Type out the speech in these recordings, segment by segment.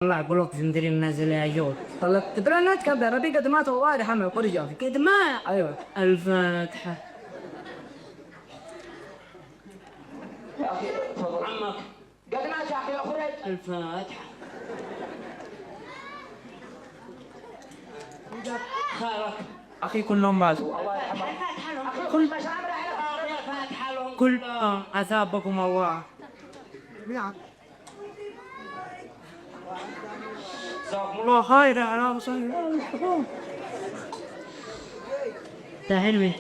والله أقول لك زندري النازل يا جول. طلع تدري انها تكبر ربي قدمات واضحه من القريه. قدماء. ايوه. الفاتحة. يا اخي تفضل عمك. قدمات يا اخي اخرج. الفاتحة. خيرك. اخي كلهم ماتوا. كل كل عذابكم الله. نعم. جزاكم الله خير على وصول. تهلمي.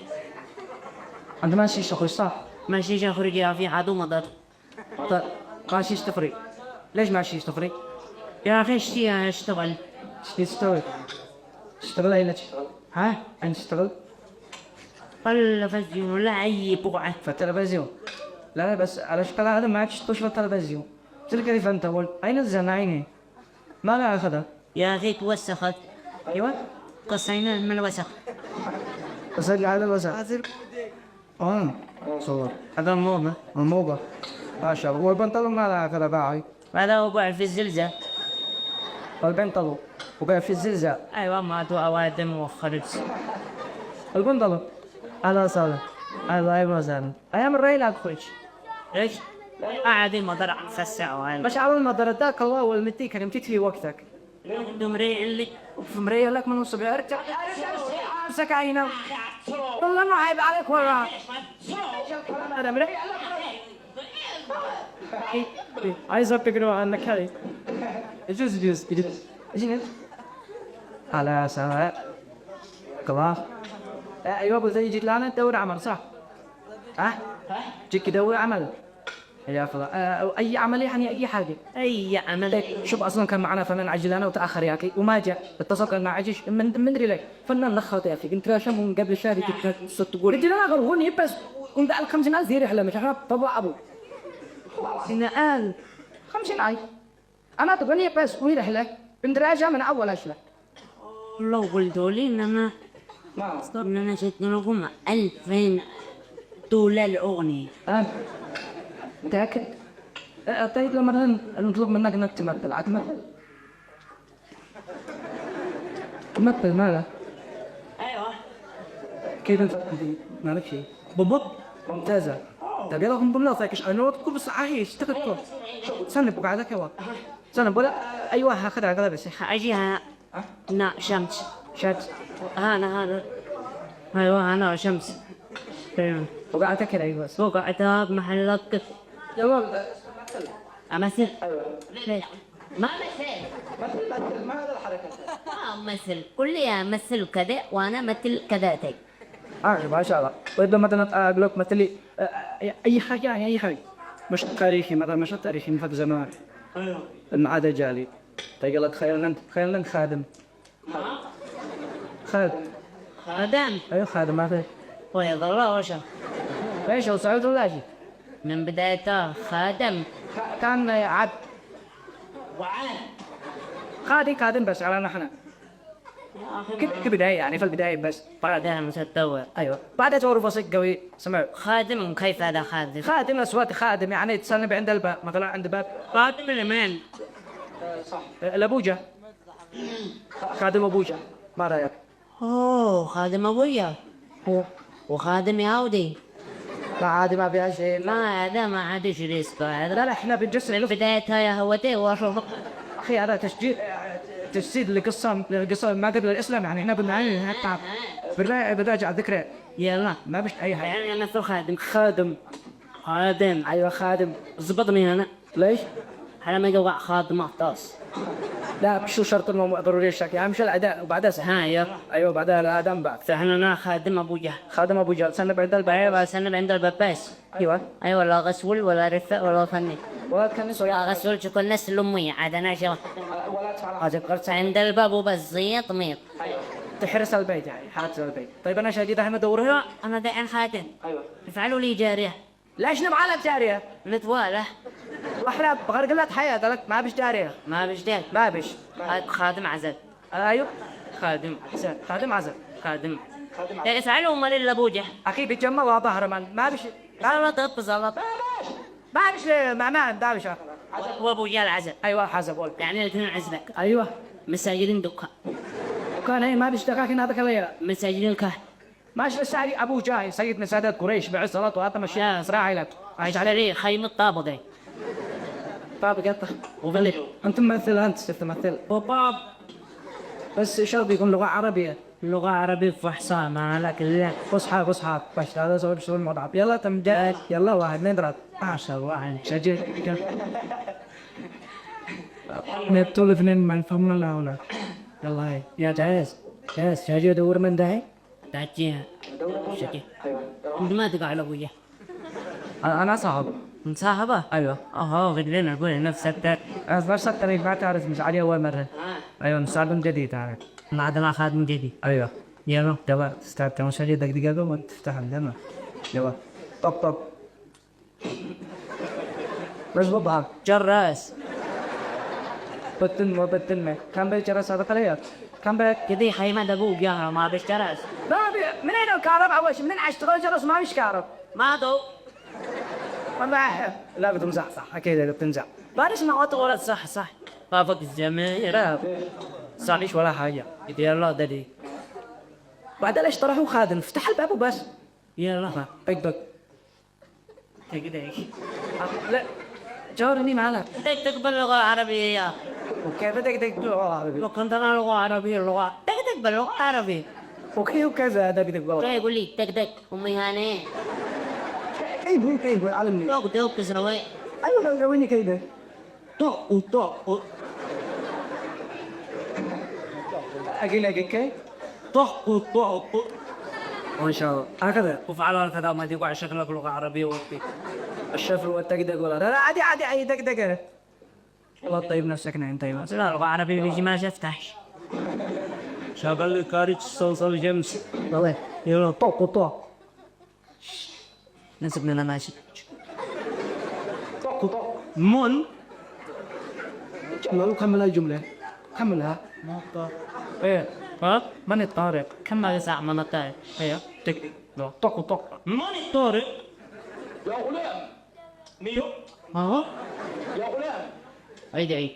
انت ماشي شغل صح؟ ماشي اخرج يا في عدو مضر. طيب ماشي تفري. ليش ماشي تفري؟ يا اخي اشتي اشتغل. ايش تشتغل؟ تشتغل اين تشتغل؟ ها؟ اين تشتغل؟ التلفزيون ولا اي بقعة. في التلفزيون. لا بس على شكل هذا ما تشتغل في التلفزيون. تلك كيف انت قول اين الزنايني؟ ما لا اخذها. يا اخي توسخت. ايوه. قصينا من الوسخ. بس على الوسع. صور. هذا الموضة. الموضة. ما شاء الله والبنطلون ما لا اخذها باعي. هذا هو بعد في الزلزال. البنطلون وقع في الزلزال. ايوه ماتوا اوادم وخرج. البنطلون اهلا وسهلا. اهلا وسهلا. ايام الريل اخرج. ايش؟ قاعد المطر فسع مش على المطر ذاك الله والمتي كان متيت في وقتك. عندهم ريح اللي في مريه لك من الصبح ارجع امسك عينه. والله ما عيب عليك ورا. هذا مريه. عايز تقرا عنك هاي. يجوز اجينا على سواء كلاس. ايوه ابو زي جيت لنا تدور عمل صح؟ ها؟ جيك تدور عمل. يا فلا اي عمل يعني اي حاجه. اي عمل. شوف اصلا كان معنا فنان عجلانه وتاخر يا اخي وما جاء اتصل كان مع عجيش من ادري لك فنان لخط يا اخي كنت راشم من قبل شهر كنت صرت تقول عجلانه غروني بس كنت على 50 زي رحله مش عارف طبع ابو إن قال 50 اي انا تقولي بس وين رحله كنت راجع من اول اشله. لو قلتوا لي انما ان انا شفت لكم 2000 دولار الاغنيه. متاكد؟ طيب لما نطلب منك انك تمثل عتمثل. تمثل ماذا؟ ايوه. كيف انت مالك شيء؟ بالضبط ممتازة. طيب يلا هم بالله فاكش انا وقتكم بس صحيح اشتغلتوا. استنى بقعدك يلا. استنى بقول ايوه هاخذها كذا بس. اجيها. لا شمس. شمس. هذا ايوه انا شمس. تمام. وقعدك كذا ايوه بس. وقعتها بمحلك. يلا امثل. ايوه. ما مثل. مثل ما هذا الحركة. ما مثل كل يا مثل كذا وانا مثل كذاتك. ما شاء الله. طيب مثلا اقول لك مثلي اي حاجة يعني اي حاجة. مش تاريخي مثلا مش تاريخي من زمان. ايوه. المعادة جالي. تقول لك تخيل انت خادم. خادم. خادم. ايوه خادم ما في. ويا الله وشا. ايش هو سعود ولا شيء؟ من بدايته خادم. كان عبد. وعاد. خادم بس على نحن. كبداية يعني في البداية بس. بعدها متطور. ايوه بعدها تعرف وصيك قوي سمع. خادم كيف هذا خادم؟ خادم اصوات خادم يعني تسلم عند الباب مثلا عند باب. خادم لمن؟ صح لابوجا. خادم ابوجا ما رايك؟ اوه خادم ابويا. هو وخادم يهودي. لا عادي ما فيها شيء. ما هذا ما عادش ريسكو هذا. لا احنا بنجسد بدايتها يهودي وشوف. اخي هذا تجسيد لقصة ما قبل الاسلام يعني احنا بنعاني حتى بنراجع ذكرى. يلا ما بش اي حاجة. يعني انا مثل خادم. خادم. ايوه خادم. زبطني انا. ليش؟ على ما يقع خادم مختص. لا مش شرط انه ضروري الشك يعني مش الاداء وبعدها ها يلا. ايوه بعدها الادم بعد. فاحنا انا خادم ابويا. خادم ابو جهل سنة بعد الباب. ايوه سنة عند الباباس. ايوه. ايوه لا غسول ولا رفق ولا فني. ولا كان يا غسول شكل ناس الامية عاد انا شو. ولا تفعل هذا قرص عند الباب وبس زيط ميط. تحرس البيت يعني حارس البيت. طيب انا شديد احمد ادورها. ايوه انا دائما خادم. ايوه. افعلوا لي جارية. ليش نبغى لك جارية؟ متواله. احنا بغرق لك حياة لك ما بش جارية. ما بجدال. ما بش. خادم عزل. ايوه. خادم. خادم عزل. خادم. يا افعلوا مال الابوجة. اخي بيتجمع وظهر ما بش. لا لا تطبز الله. ما بش ما بش وابو جال عزب. ايوه حسب قول. يعني الاثنين عزبك. ايوه مساجدين دكان. وكان هي ما بيشتغل هذا كله. مساجدين كه. ماشي السعدي ابو جاي سيدنا سادات قريش بعد صلاه وهذا مشي اسرع لك. عايش على ريه خيمة طابة دي. طاب قطع. وبلش. انت ممثل انت تمثل. وباب. بس شرط يكون لغه عربيه. اللغة عربية فصحى ما لك لا. فصحى بس هذا صور مضعف. يلا تم جاء يلا واحد نضرب. ما شاء الله عليك. سجل. نبتول اثنين من فمنا لا ولا. يلا هاي يا جاهز سجل دور من ده. تاجيها. شكي. ما تقع له وياه. انا صاحب. مصاحبة؟ ايوه بدلنا نقول نفسك ده. نفس الطريق ما تعرف مش عليه اول مره. ايوه مستخدم جديد هذا. ما عندنا خادم جديد. ايوه يلا. يلا ستارت كمان شويه دقيقه وانت تفتح عندنا. يلا طب بس بابا جراس. بتن كم بيجرس هذا قليل كم بيك كذي خيمة أبوك يا ما بيش جرس. منين الكهرباء اول شيء منين اشتغل جرس ما فيش كهرباء ما دو. والله لا بتمزح صح اكيد بتمزح بعد اسمع ولا صح. طافك الجميع. صاريش ولا حاجه يلا ددي. بعدين ايش طرحوا خادم افتح الباب وبس. يلا. اكبر كده. لا جاورني معنا تقبل اللغة العربية يا. وكيف بدك لغه عربيه لو كنت أنا لغة عربية اللغة تقبل اللغة العربية. وكذا هذا بدك لا يقول لي تك أمي هاني. كيف علمني دوك سوي. ايوه لويني كذا طق. اقول لك كيف طق. ما شاء الله هكذا وفعل هكذا ما تقع شكلك لغة عربية وفي. الشفر والتقدق ولا لا عادي اي دقدقه والله طيب نفسك نعم طيب لا لغة عربية بيجي ما شفتهش. شغل كاريج صوصل جمس. والله يلا طق نسبنا لنا ماشي. طق من يلا كمل الجمله كملها ايه ها من الطارق كم ساعة ما نطلع. ايه تك طق من الطارق. يا غلام ميو ها يا غلام عيد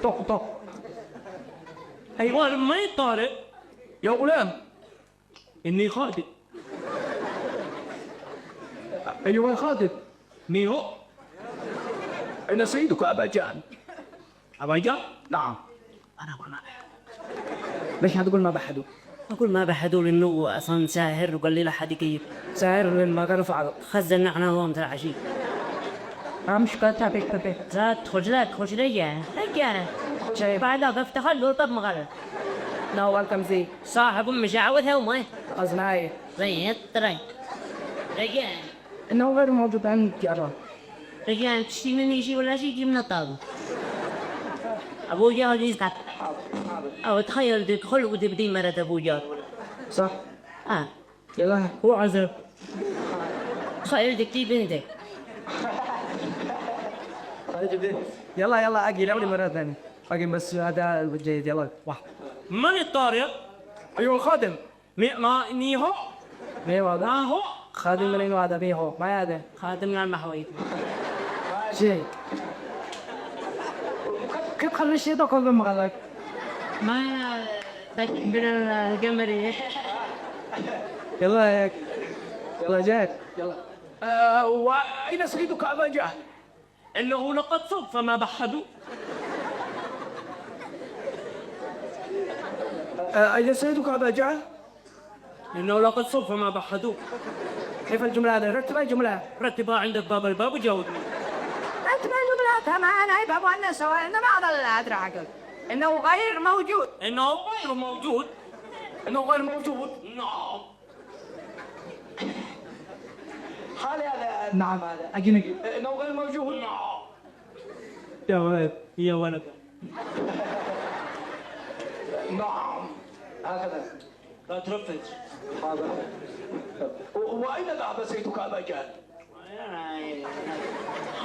طق ايوه من الطارق. يا غلام اني خادم. ايها الخادم ميهو. اين سيدك ابا جان أبايجا. نعم أنا أقول ما ليش تقول ما بحدوا أقول ما بحدوا لأنه أصلا ساهر وقال لي لا حد كيف ساهر لين ما كانوا فعلوا خزن احنا هو مثل عشي. مش كاتب بيك زاد خش رجع شايف بعدها بفتح له طب مغرب نو ويلكم زي صاحب مشعوذها وما أزناي ريت رجع إنه غير موجود عندك يا رب رجع تشتي مني شيء ولا شيء من الطاقة. أبو جهل يسقط أو تخيل تدخل وتبدي مرة أبو جهل صح آه يلا هو عزب تخيل تكتب بنتك. يلا أجي لأولي مرة ثانية أجي بس هذا الجيد يلا واحد من الطارق؟ أيوة الخادم ما نيهو ميو هذا ما هو خادم منين هذا ميو ما هذا خادم من المحويت. شيء كيف خلي الشيء ده كله مغلق ما تكبر القمر. يلا هيك يلا جاهد يلا وأين سيدك أبا جهل إنه لقد صف ما بحدوا. أين سيدك أبا جهل إنه لقد صف ما بحدوا. كيف الجملة هذه رتب الجملة رتبها عندك باب الباب وجاوبني. رتب الجملة تمام أي باب أن سواء إن بعض الأدراك إنه غير موجود إنه غير موجود. إنه غير موجود نعم. حالي هذا نعم هذا أجينك إنه غير موجود نعم. يا ولد يا ولد. نعم هكذا لا ترفج. هذا وأين ذهب سيدك أبا جهل؟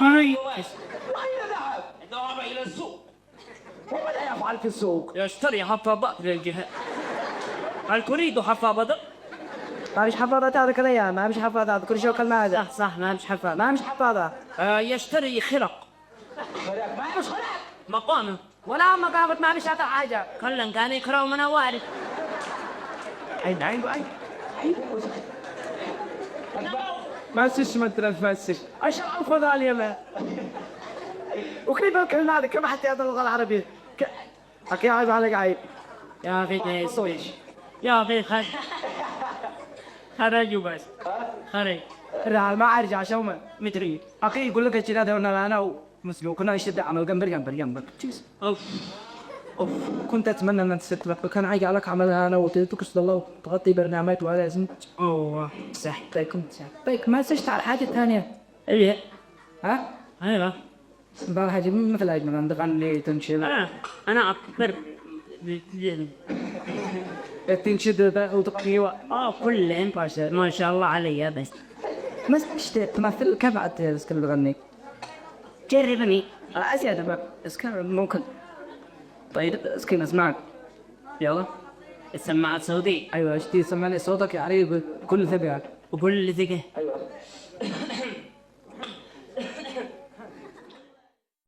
هاي وأين ذهب؟ ذهب إلى السوق. وماذا يفعل في السوق؟ يشتري حفاضات للجهاز. هل تريد حفاضة؟ ما فيش حفاضات هذا كذا ما فيش حفاضات كل شيء كلمة هذا صح ما مش حفاضة. ما فيش حفاضة يشتري خرق. مقامه ولا مقامة معلش هذا حاجة. كلن كان يكره من أوارد. عين ما سيش ما تنفسش عشان أخذ عليه ما وكيف الكلمة هذه كم حتى هذا اللغة العربية أكيد عيب عليك عيب يا أخي صويش يا أخي خرجوا بس خرج لا ما أرجع شو ما متري أكيد يقول لك الشيء هذا أنا ومسلوك كنا نشد عمل جنبر أوف أوف كنت أتمنى أن تستلف كان عايق عليك عملها أنا وتلتك الله تغطي برنامج ولا لازم أوه صح كنت صح ما سشت على حاجة ثانية إيه ها أيوة بقى حاجة مثل هاي من عندك عني تنشيل أنا أكبر بتجيني تنشد ذا وتقيوة كلهم ما شاء الله علي بس ما تمثل كيف عاد تسكر تغني جربني أزيد بقى اسكر ممكن طيب اسكر اسمعك يلا السماعة الصوتية أيوة اشتي سمعني صوتك يعني بكل ثقة وكل ذكي